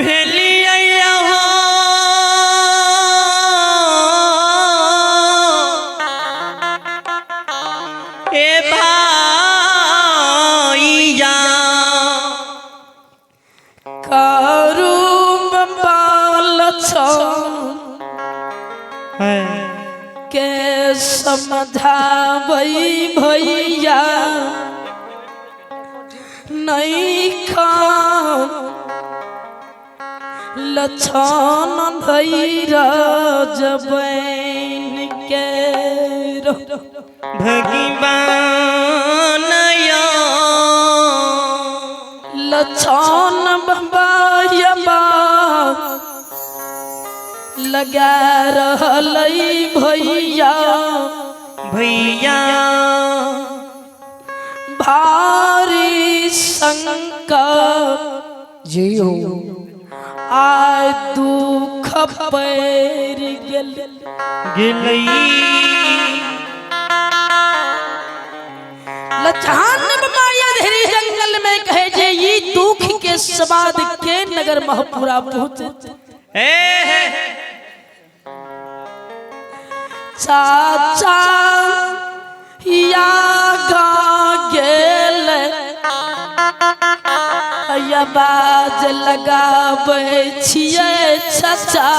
भेलिया हो ए भाईया करूम बाल के समझावई भैया नहीं खान लछन धैर्य जबैन के भगवान लछन बाबा लगा रहलई भैया भैया भारी संकट जियो आय दुख पैर गेलई लछान बाबा धीरे जंगल में कहे जे ये दुख के स्वाद के नगर महपुरा पहुंचे चाचा या गा गेल या बाज लगाबै छियै चाचा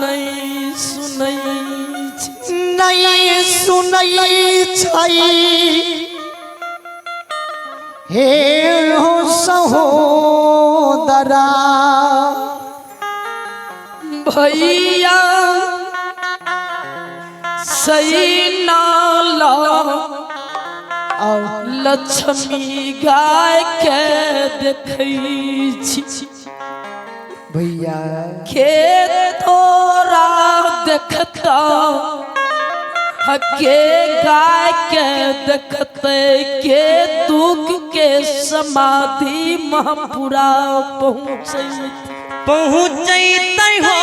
नहीं सुनै छै हे हो सहोदरा भैया सही नाला लक्ष्मी गाय के देखै छी भैया खेत तोरा देखता के गाय के देखते के दुख के समाधि महपुरा पहुँचै हो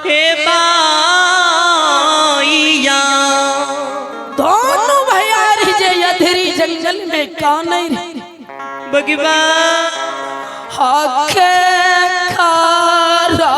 हे भाईया दोनों भैया जे अधरी जंगल में कानै बगवा हके खारा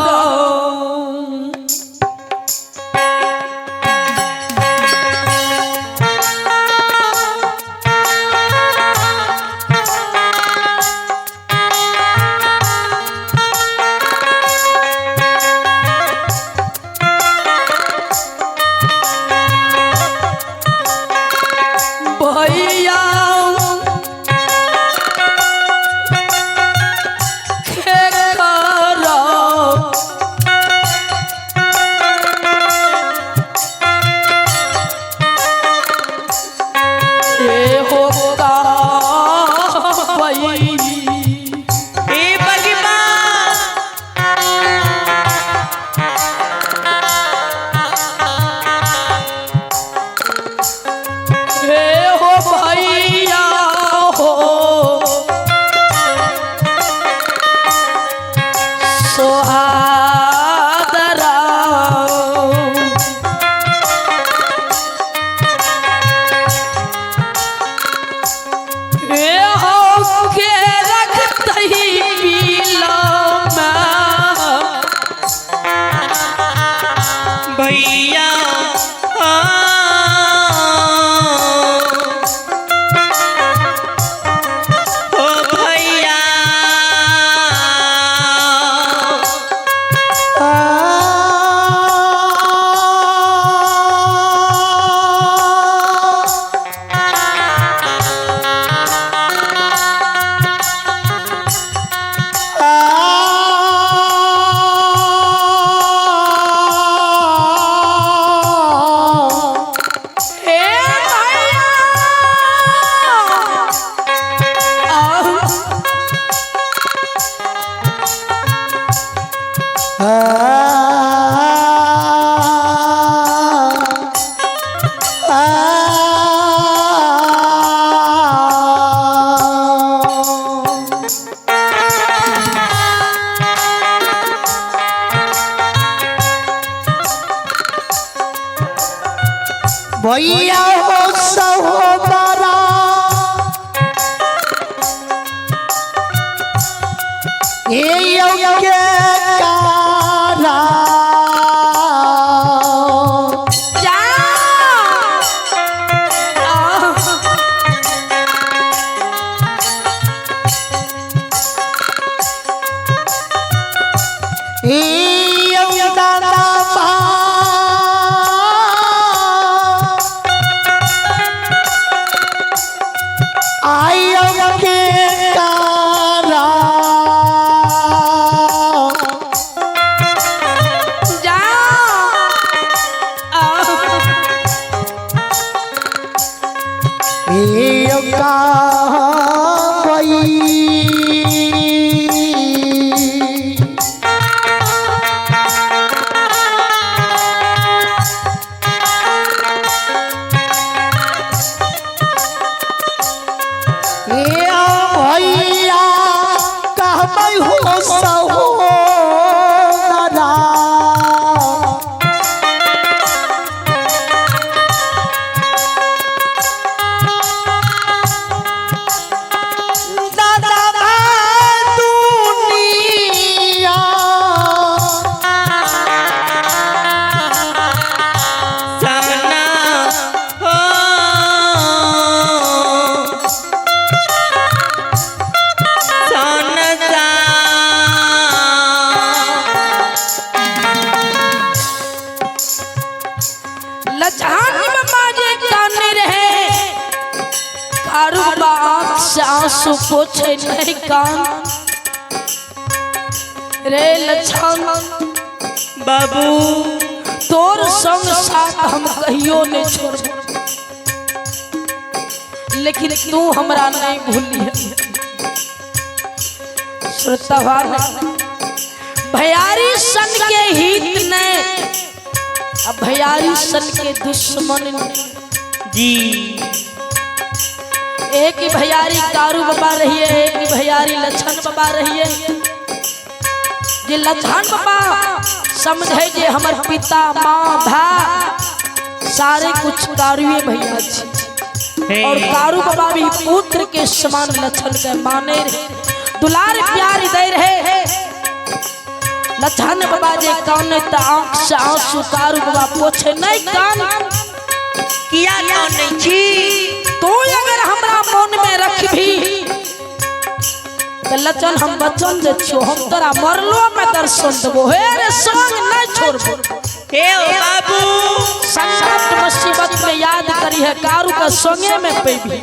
भैया भैया ओ भैया भैया हो सहोदरा योग्य कारा जा आंसू पोछे नहीं कान रे लछन बाबू तोर संग साथ हम कहियो नहीं छोड़, लेकिन तू हमरा नहीं भूली। श्रोतावार भयारी सन के हित ने अब भयारी सन के दुश्मन ने जी एक ही भैयारी दारू बाबा रही है, एक ही भैयारी लछन बाबा रही है। जे लछन बाबा समझे जे हमर पिता माँ भाई सारे कुछ दारुए भैया छी, और दारू बाबा भी पुत्र के समान लछन के माने रहे, दुलार प्यार दे रहे। लछन बाबा जे काने त आंख से आंसू दारू बाबा पोछे नहीं कान किया नहीं छी। तो अगर हमरा मन में रख भी तो लचन हम बचन दे छो, हम तोरा मरलो में दर्शन देबो हे रे संग नहीं छोड़बो। हे ओ बाबू संकट मुसीबत में याद करी है कारू का संगे में पेबी।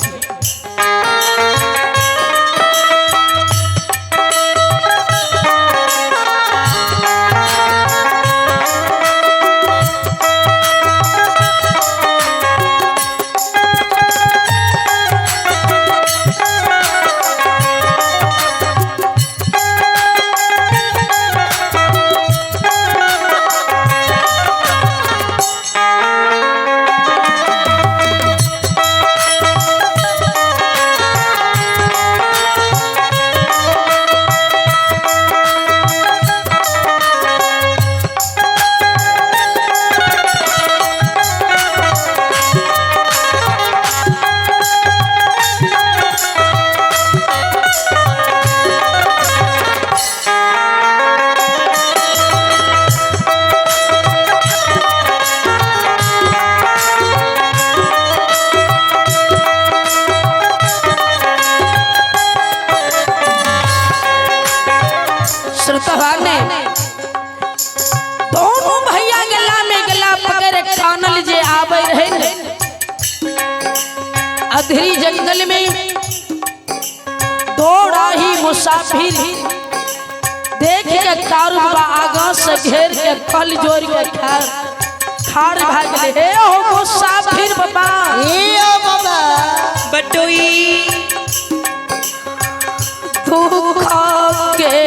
दोनों भैया गला में गला पकड़ कानल जे आवे रहे अधरी जंगल में दौड़ा ही मुसाफिर देख के कारू बाबा आगा से घेर के कल जोड़ के खाड़ भाग रहे हे ओ मुसाफिर बाबा ए ओ बाबा बटोई दुख के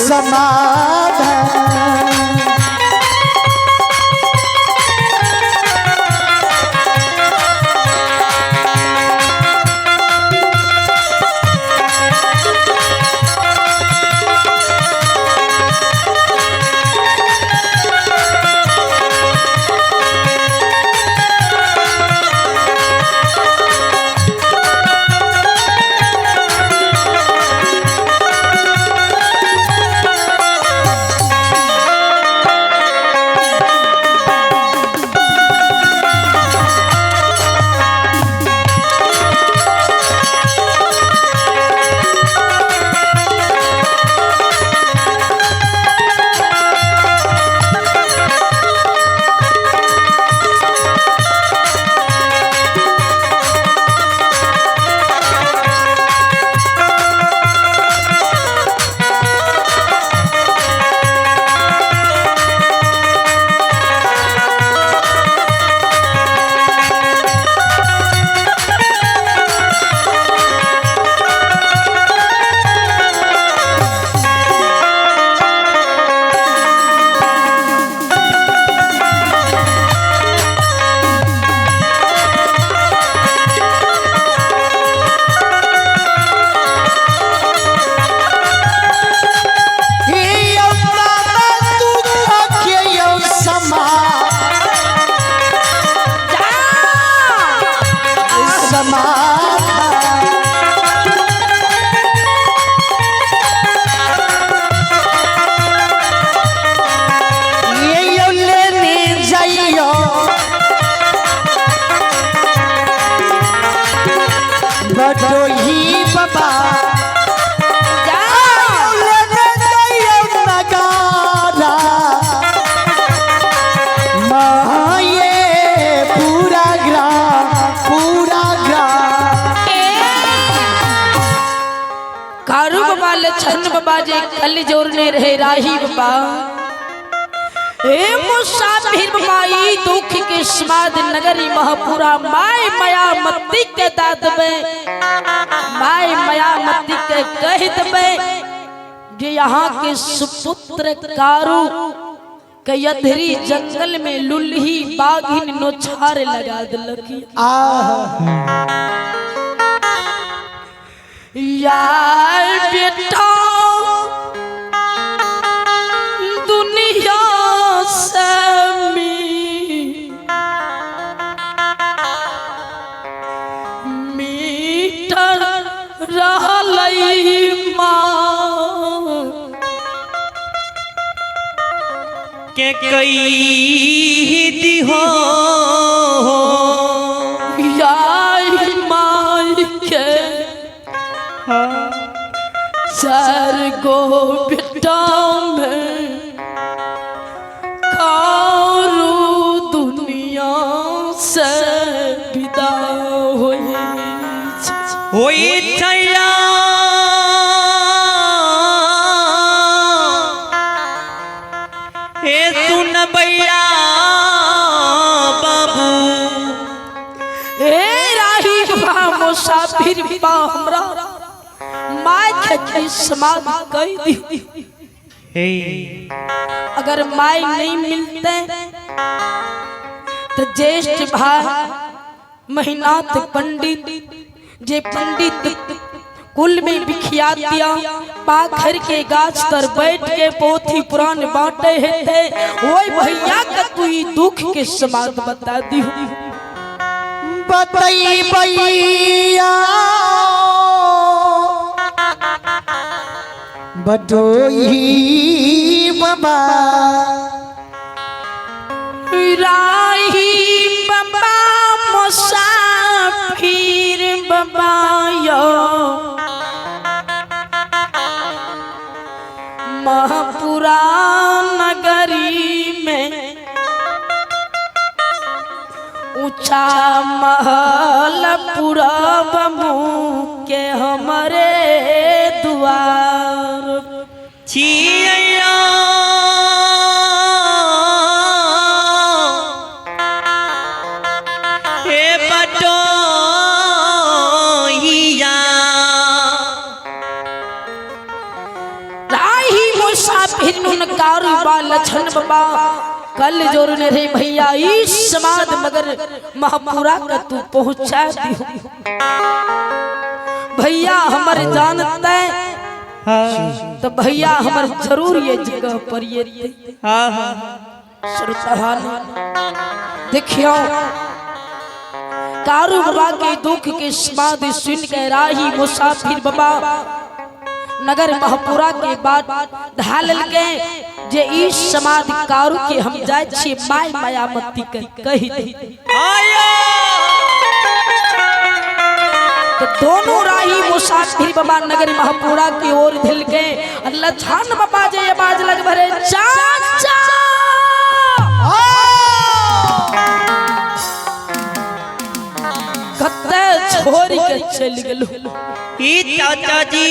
समाधान। बटोही बाबा नगारा माये पूरा ग्राम कारू बाबा लछन बाबा जे कल जोड़ने रहे राही बाबा हे मुसाफिर माई दुख के समाद नगरी महपुरा माय माया मत्ती के दाद में माय माया मत्ती के कह दबे जे यहाँ के सुपुत्र कारू के यधरी जंगल में लुल्ही बाघिन नोछार लगा दिलकी यार बेटा दुनिया मीटर रहलई माँ के कई दिहो यार माई के चार गो बेटा में कारू दुनिया से विदा होई चला ए सुन बैया बाबू ए राही बा मुसाफिर बा हमरा माय के समाधि कई दी हे अगर माय नहीं मिलते तो ज्येष्ठ भाई महीनाथ पंडित जे पंडित कुल में बिखिया दिया पाखर के गाछ तर बैठ के पोथी पुराण बांटे है ओए भैया का तू ई दुख के समाध बता दी बतई भैया बटोही बाबा राही बाबा मुसाफिर बाबा यो महपुरा नगरी में ऊंचा महल पूरब मुँह के हमारे द्वार छिया हे बटोहिया राही मुसाफिर नुन कारू बा लछन बाबा कल जोर ने रे भैया इस समाद मगर महापुरा का तू पहुंचा दी भैया हमारे जानता है तो भैया हमार जरूर ये जगह पर ये देखियो कारू बाबा के दुख के समाद सुन के राही मुसाफिर बाबा नगर महापुरा के बाद ढाल के जे इस समाधि कारू के हम जाय छी माय मायामती के कही तो दोनों राही मुसाफिर बाबा नगर महापुरा की ओर ढिल के अल्लाह छान बाबा जे आवाज लग भरे चाचा कत्ते छोड़ के चल गेलो ई चाचा जी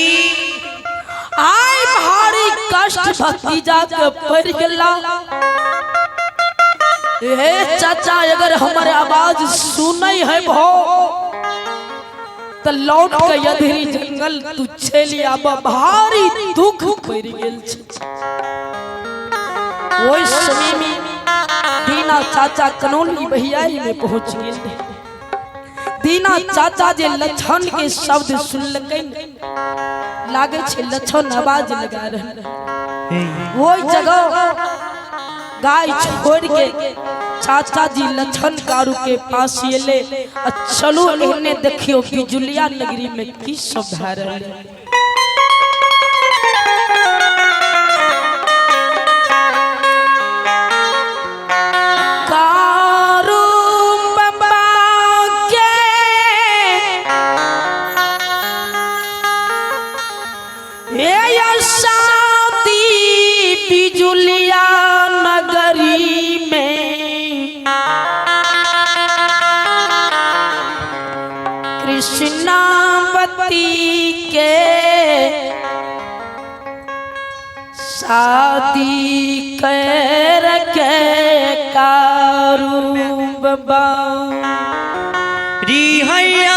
आय भारी कष्ट भक्ति जाके पड़ गला हे चाचा अगर हमारे आवाज सुनै है भो तो लौट के यधरी जंगल तू चली आबा भारी दुख पड़ गेल छ ओइ समय में दीना चाचा कनौली बहियारी में पहुंच गेल दीना चाचा जे लछन के शब्द सुनलकै लागे छे लछन आवाज लगा रहे वो जगह गाय छोड़ के चाचा जी लछन कारू के पास ले चलो इन्हें देखियो बिजुलिया नगरी में की सब भा रहे बिजुलिया नगरी में कृष्णावती के शादी कर के कारू बाबा री हैया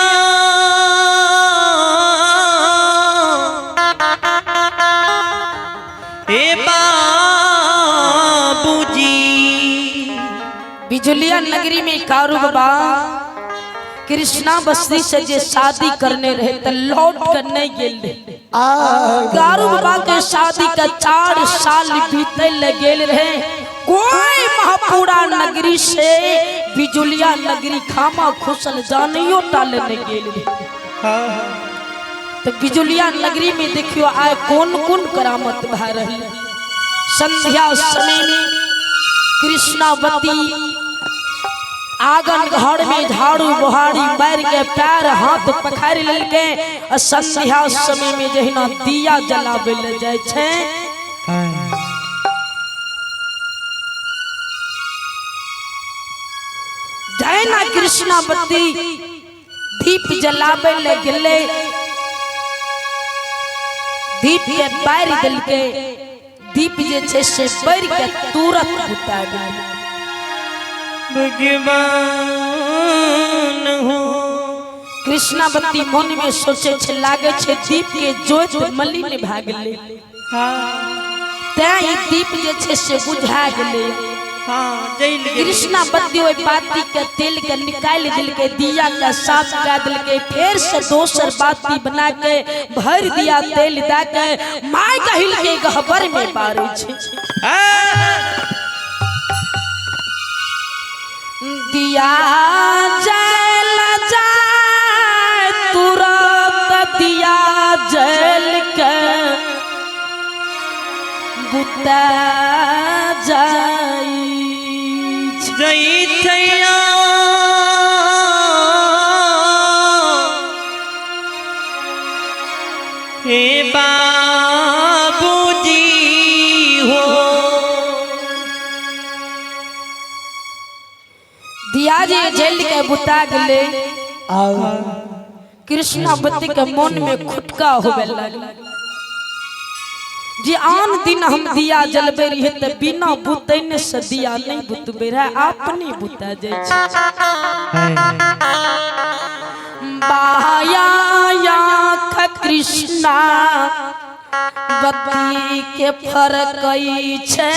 बिजुलिया नगरी में कारू बाबा कृष्णा बस्ती से जे शादी करने रहे तो लौट कर नहीं गेल कारू बाबा के शादी का 4 साल बीते गेल रहे कोई महापुरा नगरी से बिजुलिया नगरी खामा खुशल जानियो टाल नहीं गेल तो बिजुलिया नगरी में देखियो आए कौन कौन करामत भा रही संध्या समय में कृष्णावती आंगन घर में झाड़ू बुहारी बैर के पैर हाथ पखार लेके संध्या समय में जहिना दिया जलावे ले जाय छे जहिना कृष्णावती दीप जलावे ले गेले दीप के बैर दिल के दीप जे छे से बैर के तुरंत बुता गए भगवान हो कृष्णावती मन में सोचे छे लागे छे दीप के जोत मलिन भाग ले तै दीप जे छे से बुझा गेले कृष्णावती ओइ बाती के तेल के निकाल दिल के दिया का साफ कर दिल के फिर से दोसर बाती बना के भर दिया तेल दा के माय कहिल के गहबर में बारे छे दिया जल जाए तुरंत दिया जल के बुता जाई जैया हे बाबूजी हो दिया जे जल के बुता गले कृष्णावती के मन में खुटका होवे लगे जे आन दिन हम दिया जलबे रही त बिना बुतैने से दिया नहीं बुतबे रहे अपने बुता जाय छै बाया या कृष्णा बत्ती के फरक छे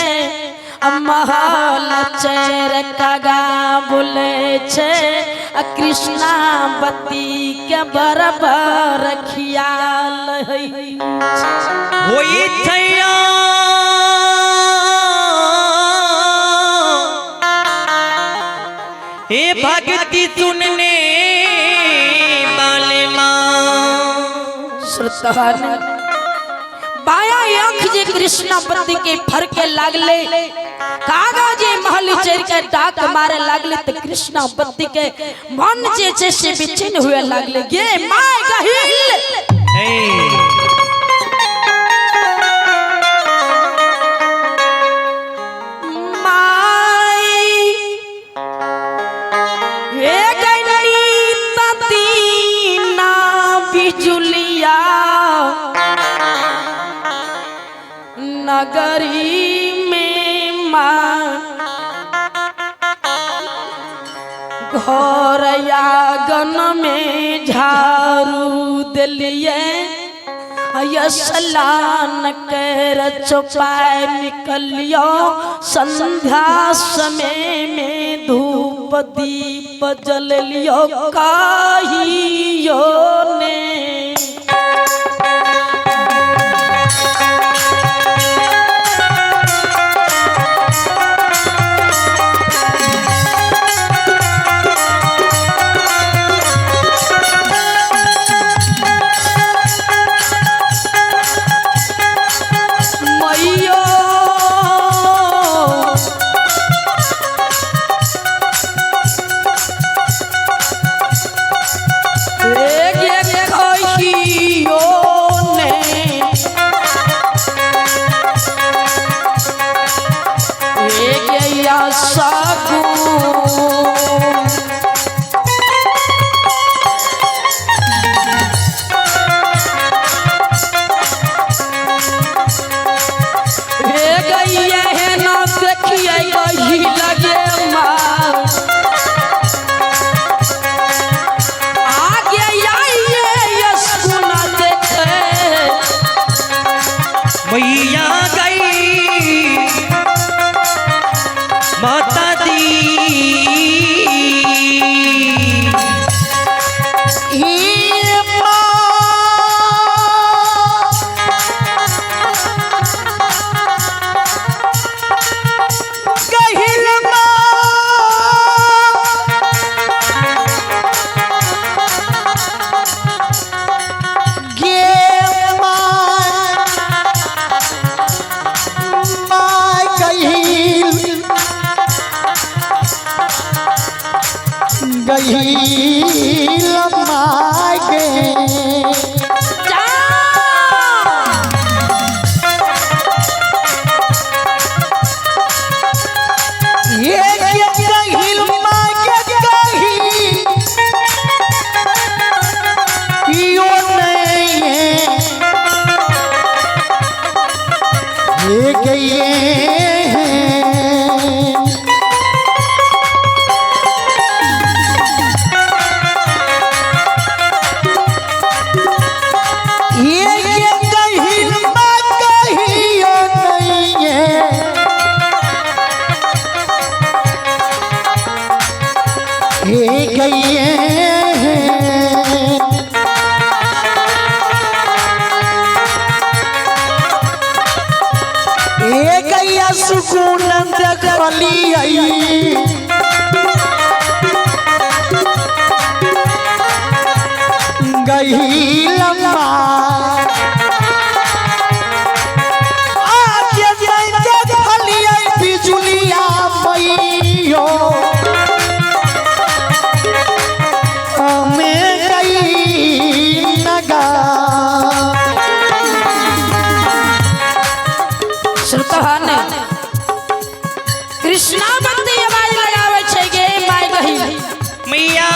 महल चेर कागा बोले छे कृष्णा बत्ती के बराबर खियाल होई थैया हे भक्ति सुनने वाले माँ श्रोतान बाया आँख जे कृष्णा बत्ती के फरके लागले कागा जे महल चेर के डाक मारे लागले तो कृष्णा बत्ती के मन जे छे से बेचैन हुए लागले गे माय गहिल माय हे गनी ततीना बिजुलिया नगरी में माँ घर आंगन में झाड़ू दिलिए स्नान कर चौपाए निकलियो संध्या समय में धूप दीप जल लियो कहियो ने मैया गई माता दी सुकून गई लम्बा आज बिजुलिया मैयो हमें गई नगा कृष्णा बत्ती आवाज लगावे छे गे माय गही मैया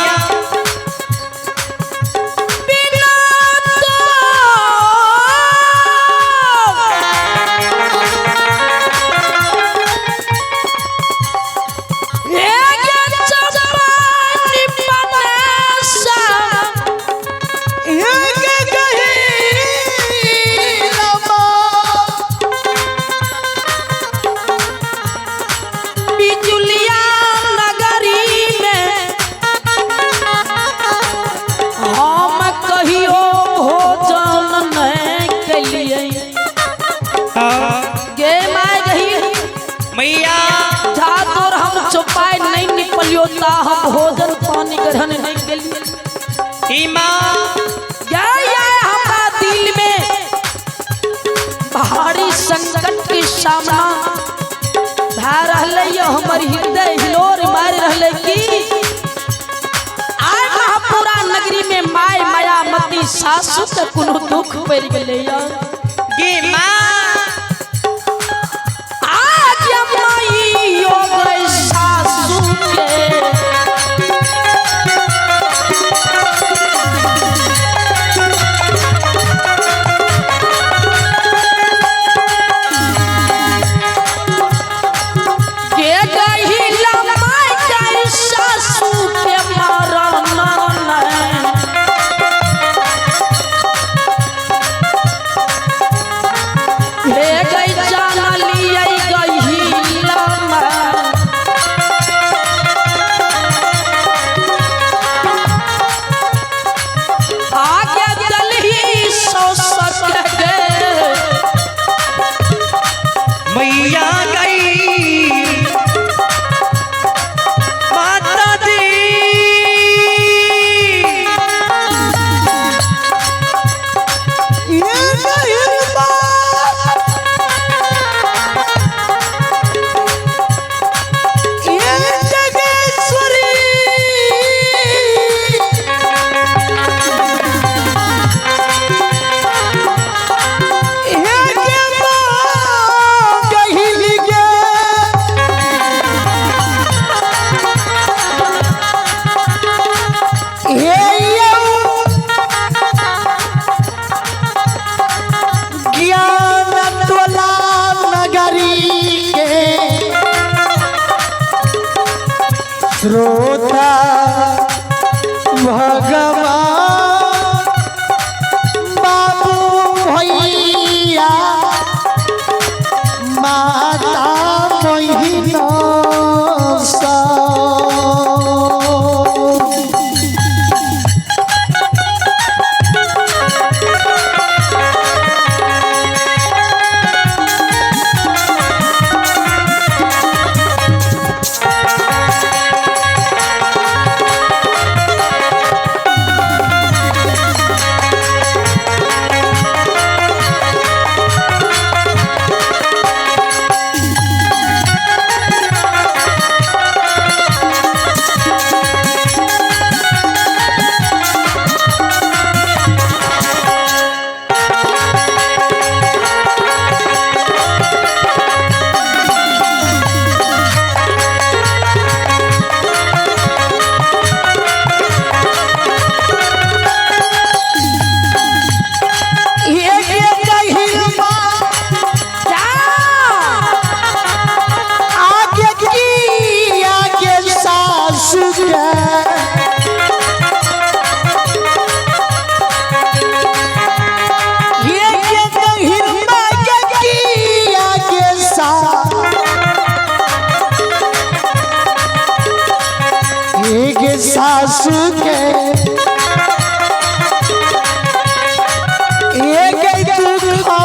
लोता हम भोजन पानी ग्रहण नहीं करिए। हे माँ हमारा दिल में भारी संकट के सामना भा रहा हमर हृदय हिलोर मार रहा कि आज महापुरा नगरी में माय माया मती सासु के कोनो दुख पड़ गए। ये माँ आज माई यो गई सासु के मैया गई माता दी श्रोता भगवान बाबू भैया माता बहिना सासू के एक दुख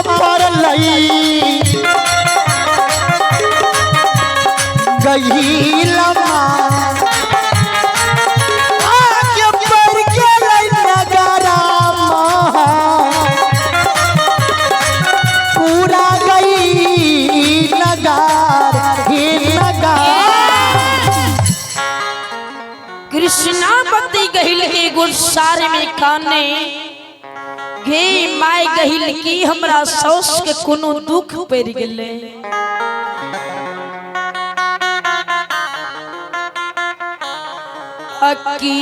पर लई गई लमा आगे बढ़ के नगरा पूरा गई नगार ही नगार कृष्णापति गहिल के गुस्सारे में काने गे माय गहिल की हमरा सौस के कोनो दुख पड़ गेले। अकी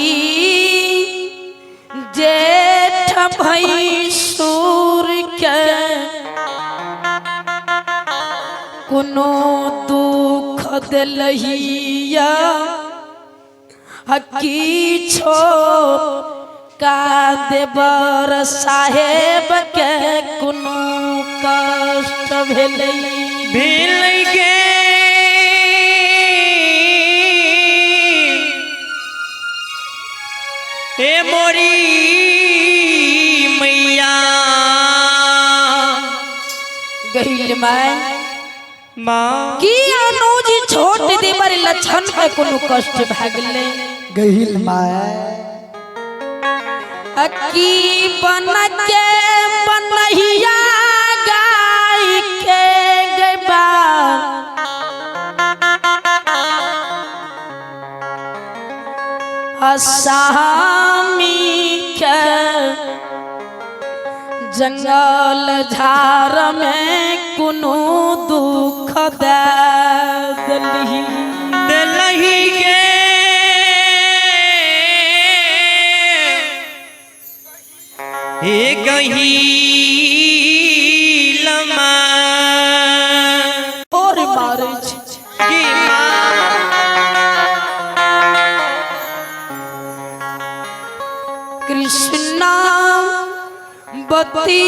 जेठ भैंसुर के कोनो दुख दिलहिया हकी छो का देवर साहेब के कोनो कष्ट भेलै गे हे मोरी मैया गहिल माय माँ कि अनुज छोट देवर लक्षण पे कोनो कष्ट भागले गहिल माय अकी बन के बनहिया गाय के गबा असामी के जंगल झार में कुनो दुख दलही दिलही के हे गही लमा और मारे की माँ कृष्णा बती